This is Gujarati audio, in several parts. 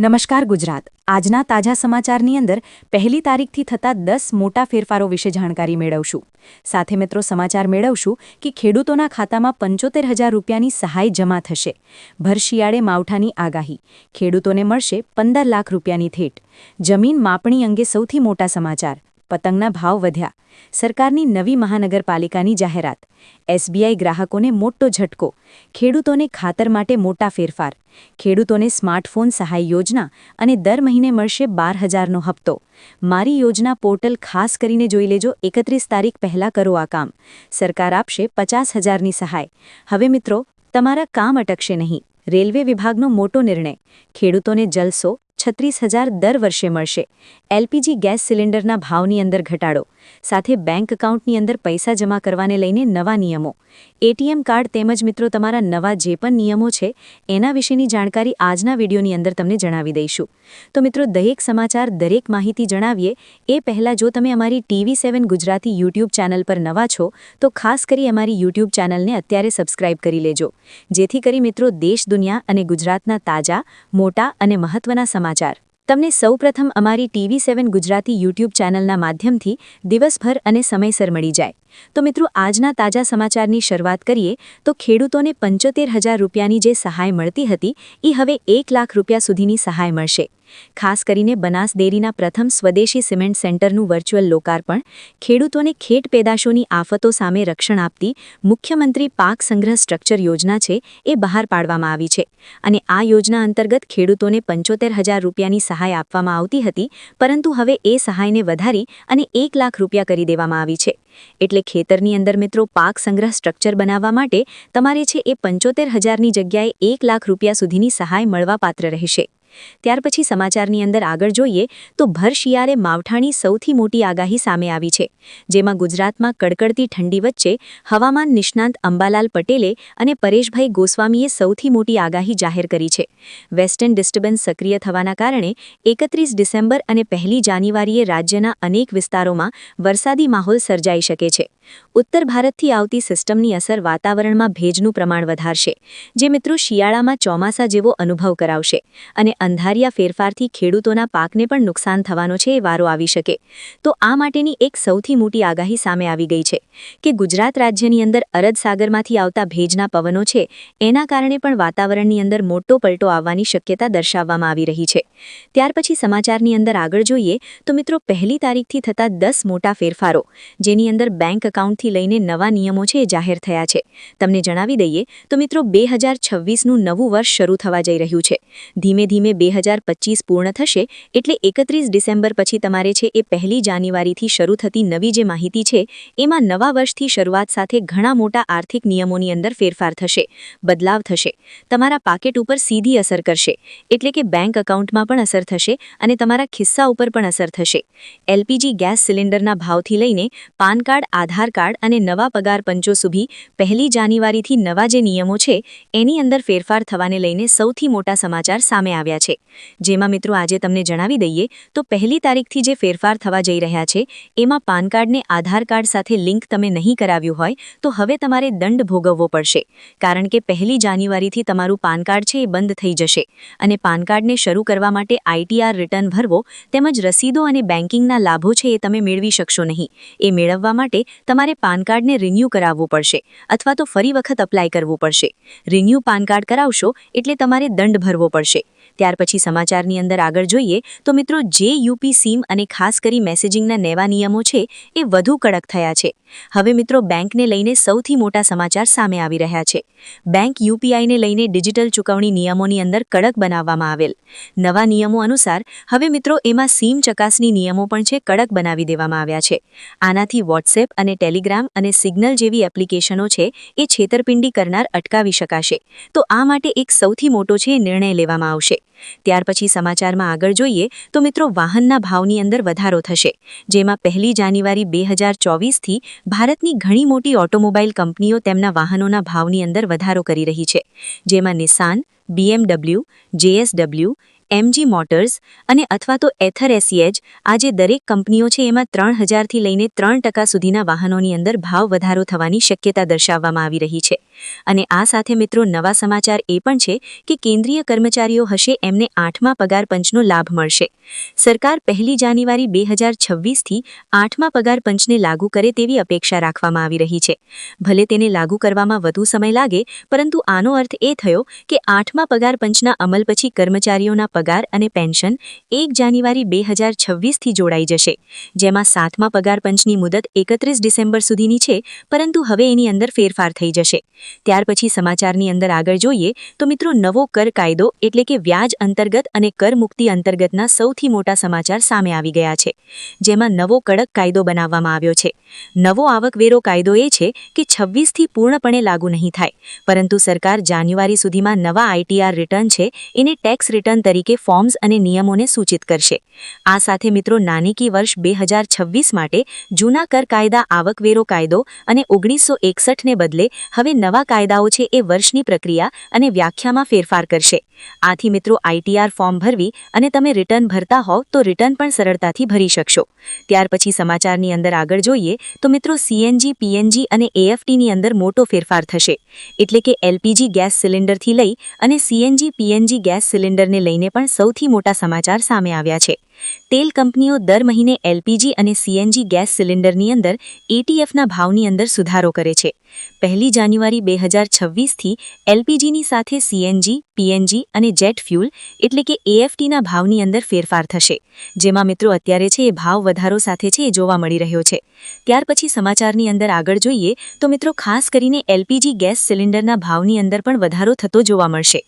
નમસ્કાર ગુજરાત। આજના તાજા સમાચારની અંદર પહેલી તારીખથી થતા 10 મોટા ફેરફારો વિશે જાણકારી મેળવશું। સાથે મિત્રો સમાચાર મેળવશું કે ખેડૂતોના ખાતામાં 75,000 રૂપિયાની સહાય જમા થશે। ભર શિયાળે માવઠાની આગાહી, ખેડૂતોને મળશે 15 લાખ રૂપિયાની થેટ। જમીન માપણી અંગે સૌથી મોટા સમાચાર, પતંગના ભાવ વધ્યા। સરકારની નવી મહાનગરપાલિકાની જાહેરાત, એસબીઆઈ ગ્રાહકોને મોટો ઝટકો, ખેડૂતોને ખાતર માટે મોટા ફેરફાર, ખેડૂતોને સ્માર્ટફોન સહાય યોજના અને દર મહિને મળશે 12,000નો હપ્તો। મારી યોજના પોર્ટલ ખાસ કરીને જોઈ લેજો, 31 તારીખ પહેલાં કરો આ કામ। સરકાર આપશે 50,000ની સહાય। હવે મિત્રો, તમારા કામ અટકશે નહીં। રેલવે વિભાગનો મોટો નિર્ણય, ખેડૂતોને જલસો 36,000 દર વર્ષે મળશે। એલપીજી ગેસ સિલિન્ડરના ભાવની અંદર ઘટાડો, સાથે બેંક એકાઉન્ટની અંદર પૈસા જમા કરવાને લઈને નવા નિયમો, એટીએમ કાર્ડ તેમજ મિત્રો તમારા નવા જે પણ નિયમો છે એના વિશેની જાણકારી આજના વિડીયોની અંદર તમને જણાવી દઈશું। તો મિત્રો, દરેક સમાચાર, દરેક માહિતી જણાવીએ એ પહેલાં જો તમે અમારી TV7 ગુજરાતી યુટ્યુબ ચેનલ પર નવા છો તો ખાસ કરી અમારી યુટ્યુબ ચેનલને અત્યારે સબસ્ક્રાઇબ કરી લેજો, જેથી કરી મિત્રો દેશ, દુનિયા અને ગુજરાતના તાજા, મોટા અને મહત્વના સમાચાર તમને સૌપ્રથમ અમારી TV7 ગુજરાતી યુટ્યુબ ચેનલના માધ્યમથી દિવસભર અને સમયસર મળી જાય। તો મિત્રો, આજના તાજા સમાચારની શરૂઆત કરીએ તો ખેડૂતોને 75,000 રૂપિયાની જે સહાય મળતી હતી એ હવે 1 લાખ રૂપિયા સુધીની સહાય મળશે। ખાસ કરીને બનાસ ડેરીના પ્રથમ સ્વદેશી સિમેન્ટ સેન્ટરનું વર્ચ્યુઅલ લોકાર્પણ, ખેડૂતોને ખેત પેદાશોની આફતો સામે રક્ષણ આપતી મુખ્યમંત્રી પાક સંગ્રહ સ્ટ્રક્ચર યોજના છે એ બહાર પાડવામાં આવી છે। અને આ યોજના અંતર્ગત ખેડૂતોને 75,000 રૂપિયાની સહાય આપવામાં આવતી હતી, પરંતુ હવે એ સહાયને વધારી અને 1 લાખ રૂપિયા કરી દેવામાં આવી છે। એટલે ખેતરની અંદર મિત્રો પાક સંગ્રહ સ્ટ્રક્ચર બનાવવા માટે તમારે છે એ 75,000ની જગ્યાએ 1 લાખ રૂપિયા સુધીની સહાય મળવાપાત્ર રહેશે। ત્યાર પછી સમાચારની અંદર આગળ જોઈએ તો ભર શિયાળે માવઠાની સૌથી મોટી આગાહી સામે આવી છે, જેમાં ગુજરાતમાં કડકડતી ઠંડી વચ્ચે હવામાન નિષ્ણાંત અંબાલાલ પટેલે અને પરેશભાઈ ગોસ્વામીએ સૌથી મોટી આગાહી જાહેર કરી છે। વેસ્ટર્ન ડિસ્ટર્બન્સ સક્રિય થવાના કારણે 31 ડિસેમ્બર અને 1 જાન્યુઆરીએ રાજ્યના અનેક વિસ્તારોમાં વરસાદી માહોલ સર્જાઈ શકે છે। ઉત્તર ભારતથી આવતી સિસ્ટમની અસર વાતાવરણમાં ભેજનું પ્રમાણ વધારશે, જે મિત્રો શિયાળામાં ચોમાસા જેવો અનુભવ કરાવશે અને અંધારિયા ફેરફારથી ખેડૂતોના પાકને પણ નુકસાન થવાનો છે એ વારો આવી શકે। તો આ માટેની એક સૌથી મોટી આગાહી સામે આવી ગઈ છે કે ગુજરાત રાજ્યની અંદર અરબ સાગરમાંથી આવતા ભેજના પવનો છે એના કારણે પણ વાતાવરણની અંદર મોટો પલટો આવવાની શક્યતા દર્શાવવામાં આવી રહી છે। ત્યાર પછી સમાચારની અંદર આગળ જોઈએ તો મિત્રો, પહેલી તારીખથી થતા 10 મોટા ફેરફારો, જેની અંદર બેંક એકાઉન્ટથી લઈને નવા નિયમો છે એ જાહેર થયા છે। તમને જણાવી દઈએ તો મિત્રો, 2026નું નવું વર્ષ શરૂ થવા જઈ રહ્યું છે। ધીમે ધીમે 2025 પૂર્ણ થશે એટલે 31 ડિસેમ્બર પછી તમારે છે એ 1 જાન્યુઆરીથી શરૂ થતી નવી જે માહિતી છે એમાં નવા વર્ષથી શરૂઆત સાથે ઘણા મોટા આર્થિક નિયમોની અંદર ફેરફાર થશે, બદલાવ થશે, તમારા પાકેટ ઉપર સીધી અસર કરશે, એટલે કે બેંક એકાઉન્ટમાં પણ અસર થશે અને તમારા ખિસ્સા ઉપર પણ અસર થશે। એલપીજી ગેસ સિલિન્ડરના ભાવથી લઈને પાન કાર્ડ, આધાર કાર્ડ અને નવા પગાર પંચો સુધી 1 જાન્યુઆરીથી નવા જે નિયમો છે એની અંદર ફેરફાર થવાને લઈને સૌથી મોટા સમાચાર સામે આવ્યા છે, જેમાં મિત્રો આજે તમને જણાવી દઈએ તો પહેલી તારીખથી જે ફેરફાર થવા જઈ રહ્યા છે એમાં પાન કાર્ડને આધાર કાર્ડ સાથે લિંક તમે નહીં કરાવ્યું હોય તો હવે તમારે દંડ ભોગવવો પડશે, કારણ કે 1 જાન્યુઆરીથી તમારું પાન કાર્ડ છે એ બંધ થઈ જશે અને પાન કાર્ડને શરૂ કરવા માટે આઈટીઆર રિટર્ન ભરવો તેમજ રસીદો અને બેન્કિંગના લાભો છે એ તમે મેળવી શકશો નહીં। એ મેળવવા માટે તમારે પાન કાર્ડને રિન્યૂ કરાવવું પડશે અથવા તો ફરી વખત અપ્લાય કરવું પડશે। રિન્યૂ પાન કાર્ડ કરાવશો એટલે તમારે દંડ ભરવો પડશે। ત્યાર પછી સમાચારની અંદર આગળ જોઈએ તો મિત્રો, જે યુપી સિમ અને ખાસ કરી મેસેજિંગના નવા નિયમો છે એ વધુ કડક થયા છે। હવે મિત્રો, બેંકને લઈને સૌથી મોટા સમાચાર સામે આવી રહ્યા છે। બેંક યુપીઆઈને લઈને ડિજિટલ ચૂકવણી નિયમોની અંદર કડક બનાવવામાં આવેલ નવા નિયમો અનુસાર હવે મિત્રો એમાં સિમ ચકાસણી નિયમો પણ છે કડક બનાવી દેવામાં આવ્યા છે। આનાથી વોટ્સએપ અને ટેલિગ્રામ અને સિગ્નલ જેવી એપ્લિકેશનો છે એ છેતરપિંડી કરનાર અટકાવી શકાશે। તો આ માટે એક સૌથી મોટો છે નિર્ણય લેવામાં આવશે। ત્યાર પછી સમાચારમાં આગળ જોઈએ તો મિત્રો, વાહનના ભાવની અંદર વધારો થશે, જેમાં 1 જાન્યુઆરી 2024થી ભારતની ઘણી મોટી ઓટોમોબાઈલ કંપનીઓ તેમના વાહનોના ભાવની અંદર વધારો કરી રહી છે, જેમાં નિસાન, BMW, JSW, MG મોટર્સ અને અથવા તો એથર એસીએજ આ જે દરેક કંપનીઓ છે એમાં 3,000થી લઈને 3% સુધીના વાહનોની અંદર ભાવ વધારો થવાની શક્યતા દર્શાવવામાં આવી રહી છે। અને આ સાથે મિત્રો નવા સમાચાર એ પણ છે કે કેન્દ્રીય કર્મચારીઓ હશે એમને 8મા પગાર પંચનો લાભ મળશે. સરકાર 1 જાન્યુઆરી 2026થી 8મા પગાર પંચને લાગુ કરે તેવી અપેક્ષા રાખવામાં આવી રહી છે. ભલે તેને લાગુ કરવામાં વધુ સમય લાગે, પરંતુ આનો અર્થ એ થયો કે 8મા પગાર પંચના અમલ પછી કર્મચારીઓના પગાર અને પેન્શન 1 જાન્યુઆરી 2026થી જોડાઈ જશે, જેમાં 7મા પગાર પંચની મુદત 31 ડિસેમ્બર સુધીની છે, પરંતુ હવે એની અંદર ફેરફાર થઈ જશે. ત્યાર પછી સમાચારની અંદર આગળ જોઈએ તો મિત્રો નવો કર કાયદો એટલે કે વ્યાજ અંતર્ગત અને કર મુક્તિ અંતર્ગતના સૌથી મોટા સમાચાર સામે આવી ગયા છે, જેમાં નવો કડક કાયદો બનાવવામાં આવ્યો છે. નવો આવકવેરો કાયદો એ છે કે 26થી પૂર્ણપણે લાગુ નહીં થાય, પરંતુ સરકાર જાન્યુઆરી સુધીમાં નવા આઈટીઆર રિટર્ન છે એને ટેક્સ રિટર્ન તરીકે ફોર્મ્સ અને નિયમોને સૂચિત કરશે. આ સાથે મિત્રો નાણાકીય વર્ષ 2026 માટે જૂના કર કાયદા આવકવેરો કાયદો અને 1961ને બદલે હવે નવા કાયદાઓ છે એ વર્ષની પ્રક્રિયા અને વ્યાખ્યામાં ફેરફાર કરશે. આથી મિત્રો આઈટીઆર ફોર્મ ભરવી અને તમે રિટર્ન ભરતા હોવ તો રિટર્ન પણ સરળતાથી ભરી શકશો. ત્યાર પછી સમાચારની અંદર આગળ જોઈએ તો મિત્રો સીએનજી, પીએનજી અને એએફટીની અંદર મોટો ફેરફાર થશે. એટલે કે એલપીજી ગેસ સિલિન્ડરથી લઈ અને સીએનજી, પીએનજી ગેસ સિલિન્ડરને લઈને પણ સૌથી મોટા સમાચાર સામે આવ્યા છે. તેલ કંપનીઓ દર મહિને એલપીજી અને સીએનજી ગેસ સિલિન્ડરની અંદર એટીએફના ભાવની અંદર સુધારો કરે છે. 1 જાન્યુઆરી 2026થી એલપીજીની સાથે સીએનજી, પીએનજી અને જેટ ફ્યુલ એટલે કે એએફટીના ભાવની અંદર ફેરફાર થશે, જેમાં મિત્રો અત્યારે છે એ ભાવ વધારો સાથે છે એ જોવા મળી રહ્યો છે. ત્યાર પછી સમાચારની અંદર આગળ જોઈએ તો મિત્રો ખાસ કરીને એલપીજી ગેસ સિલિન્ડરના ભાવની અંદર પણ વધારો થતો જોવા મળશે.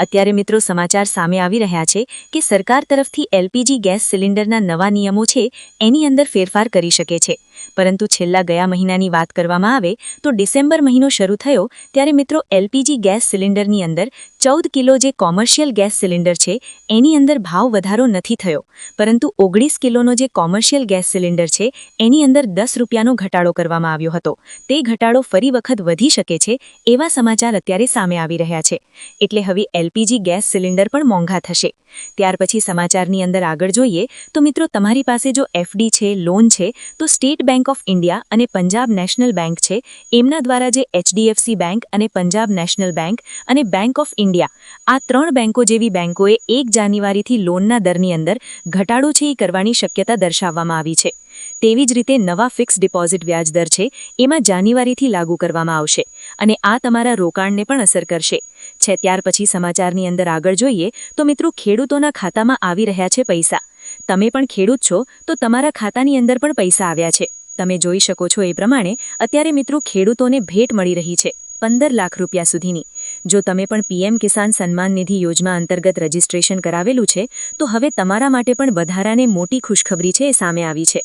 અત્યારે મિત્રો સમાચાર સામે આવી રહ્યા છે કે સરકાર તરફથી એલપીજી ગેસ સિલિન્ડરના નવા નિયમો છે એની અંદર ફેરફાર કરી શકે છે, પરંતુ છેલ્લા ગયા મહિનાની વાત કરવામાં આવે તો ડિસેમ્બર મહિનો શરૂ થયો ત્યારે મિત્રો એલપીજી ગેસ સિલિન્ડરની અંદર 14 કિલો જે કોમર્શિયલ ગેસ સિલિન્ડર છે એની અંદર ભાવ વધારો નથી થયો, પરંતુ 19 કિલોનો જે કોમર્શિયલ ગેસ સિલિન્ડર છે એની અંદર 10 રૂપિયાનો ઘટાડો કરવામાં આવ્યો હતો. તે ઘટાડો ફરી વખત વધી શકે છે એવા સમાચાર અત્યારે સામે આવી રહ્યા છે. એટલે હવે એલપીજી ગેસ સિલિન્ડર પણ મોંઘા થશે. ત્યાર પછી સમાચારની અંદર આગળ જોઈએ તો મિત્રો તમારી પાસે જો એફડી છે, લોન છે, તો સ્ટેટ બેંક ઓફ ઇન્ડિયા અને પંજાબ નેશનલ બેંક છે એમના દ્વારા જે એચડીએફસી બેંક અને પંજાબ નેશનલ બેંક અને બેંક ઓફ ઇન્ડિયા આ 3 બેંકો જેવી બેંકોએ 1 જાન્યુઆરીથી લોનના દરની અંદર ઘટાડો છે એ કરવાની શક્યતા દર્શાવવામાં આવી છે. તેવી જ રીતે નવા ફિક્સ ડિપોઝિટ વ્યાજ દર છે એમાં જાન્યુઆરીથી લાગુ કરવામાં આવશે અને આ તમારા રોકાણને પણ અસર કરશે. ત્યાર પછી સમાચારની અંદર આગળ જોઈએ તો મિત્રો ખેડૂતોના ખાતામાં આવી રહ્યા છે પૈસા. તમે પણ ખેડૂત છો તો તમારા ખાતાની અંદર પણ પૈસા આવ્યા છે. તમે જોઈ શકો છો એ પ્રમાણે અત્યારે મિત્રો ખેડૂતોને ભેટ મળી રહી છે 15 લાખ રૂપિયા સુધીની. જો તમે પણ પીએમ કિસાન સન્માન નિધિ યોજના અંતર્ગત રજીસ્ટ્રેશન કરાવેલું છે તો હવે તમારા માટે પણ વધારાને મોટી ખુશખબરી છે એ સામે આવી છે.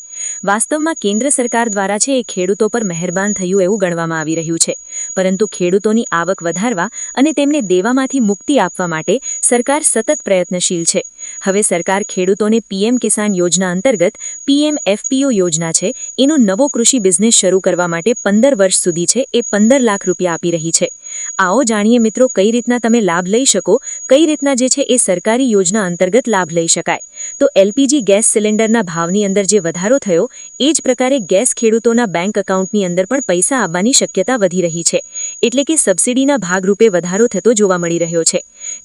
વાસ્તવમાં કેન્દ્ર સરકાર દ્વારા છે એ ખેડૂતો પર મહેરબાન થયું એવું ગણવામાં આવી રહ્યું છે, પરંતુ ખેડૂતોની આવક વધારવા અને તેમને દેવામાંથી મુક્તિ આપવા માટે સરકાર સતત પ્રયત્નશીલ છે. હવે સરકાર ખેડૂતોને પીએમ કિસાન યોજના અંતર્ગત પીએમએફપીઓ યોજના છે એનો નવો કૃષિ બિઝનેસ શરૂ કરવા માટે 15 વર્ષ સુધી છે એ 15 લાખ રૂપિયા આપી રહી છે. આવો જાણીએ મિત્રો કઈ રીતના તમે લાભ લઈ શકો, કઈ રીતના જે છે એ સરકારી યોજના અંતર્ગત લાભ લઈ શકાય. તો એલપીજી ગેસ સિલિન્ડરના ભાવની અંદર જે વધારો થયો એ જ પ્રકારે ગેસ ખેડૂતોના બેંક એકાઉન્ટની અંદર પણ પૈસા આવવાની શક્યતા વધી રહી છે. એટલે કે સબસિડીના ભાગરૂપે વધારો થતો જોવા મળી રહ્યો છે.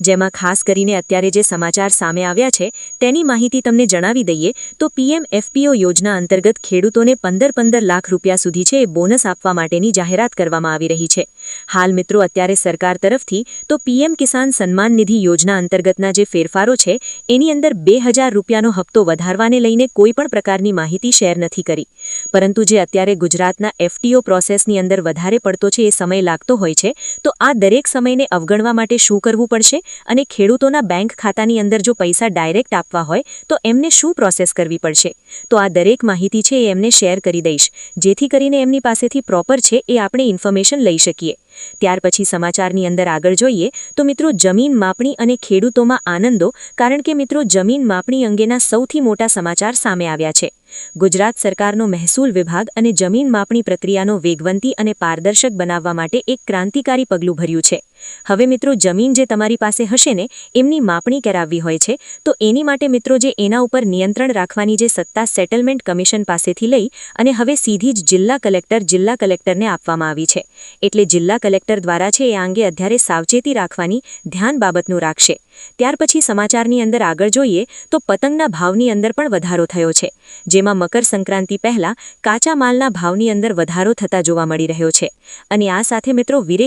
જેમાં ખાસ કરીને અત્યારે જે સમાચાર સામે આવ્યા છે તેની માહિતી તમને જણાવી દઈએ તો પીએમએફપીઓ યોજના અંતર્ગત ખેડૂતોને 15 લાખ રૂપિયા સુધી છે એ બોનસ આપવા માટેની જાહેરાત કરવામાં આવી રહી છે. હાલ મિત્રો અત્યારે સરકાર તરફથી તો પીએમ કિસાન સન્માન નિધિ યોજના અંતર્ગતના જે ફેરફારો છે એની અંદર 2000 રૂપિયાનો હપ્તો વધારવાને લઈને કોઈ પણ પ્રકારની માહિતી શેર નથી કરી, પરંતુ જે અત્યારે ગુજરાતના એફટીઓ પ્રોસેસની અંદર વધારે પડતો છે એ સમય લાગતો હોય છે, તો આ દરેક સમયને અવગણવા માટે શું કરવું પડશે અને ખેડૂતોના બેંક ખાતાની અંદર જો પૈસા ડાયરેક્ટ આપવા હોય તો એમને શું પ્રોસેસ કરવી પડશે, તો આ દરેક માહિતી છે એ એમને શેર કરી દઈશ, જેથી કરીને એમની પાસેથી પ્રોપર છે એ આપણે ઇન્ફોર્મેશન લઈ શકીએ. ત્યાર પછી સમાચારની અંદર આગળ જોઈએ તો મિત્રો જમીન માપણી અને ખેડૂતોમાં આનંદો, કારણ કે મિત્રો જમીન માપણી અંગેના સૌથી મોટા સમાચાર સામે આવ્યા છે. ગુજરાત સરકારનો મહેસૂલ વિભાગ અને જમીન માપણી પ્રક્રિયાનો વેગવંતી અને પારદર્શક બનાવવા માટે એક ક્રાંતિકારી પગલું ભર્યું છે. હવે મિત્રો, જમીન જે તમારી પાસે હશે ને એમની માપણી કરાવવી હોય છે તો એની માટે મિત્રો જે એના ઉપર નિયંત્રણ રાખવાની જે સત્તા સેટલમેન્ટ કમિશન પાસેથી લઈ અને હવે સીધી જ જિલ્લા કલેક્ટરને આપવામાં આવી છે. એટલે જિલ્લા કલેક્ટર દ્વારા છે એ અંગે અત્યારે સાવચેતી રાખવાની ધ્યાન બાબતનું રાખશે. ત્યાર પછી સમાચારની અંદર આગળ જોઈએ તો પતંગના ભાવની અંદર પણ વધારો થયો છે, જેમાં મકર સંક્રાંતિ પહેલા કાચા માલના ભાવની અંદર વધારો થતા જોવા મળી રહ્યો છે. અને આ સાથે મિત્રો વિરેહ